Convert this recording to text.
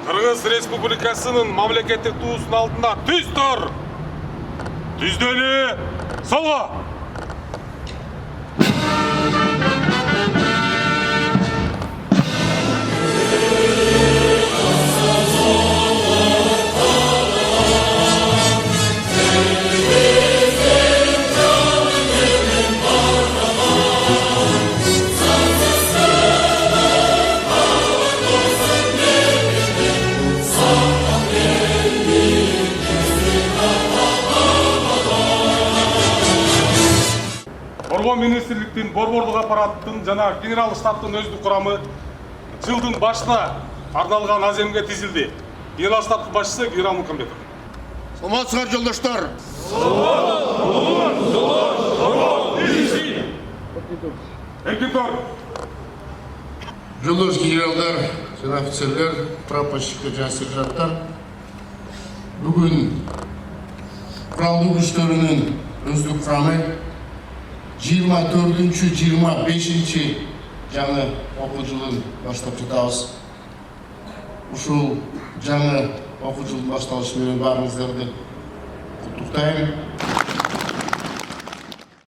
Кыргыз Республикасынын мамлекеттик туусунун алдында түз тур. Түздөлү солго. Борбор министрликтин борбордук аппараттын жана генерал штабтын өздүк курамы жылдын башына арналган аземге тизилди. Генерал штабтын башчысы генерал Мукамбетов. Саламатсыздар жолдоштор. Экипаж. Жолдош генералдар, жана офицерлер, прапорщиктер жана сержанттар. Бүгүн куралдуу күчтөрүнүн өздүк курамы 24-25 жаңы окуу жылын баштап жатабыз. Ушул жаңы окуу жылдын башталышы менен баарыңыздарды куттуктайм.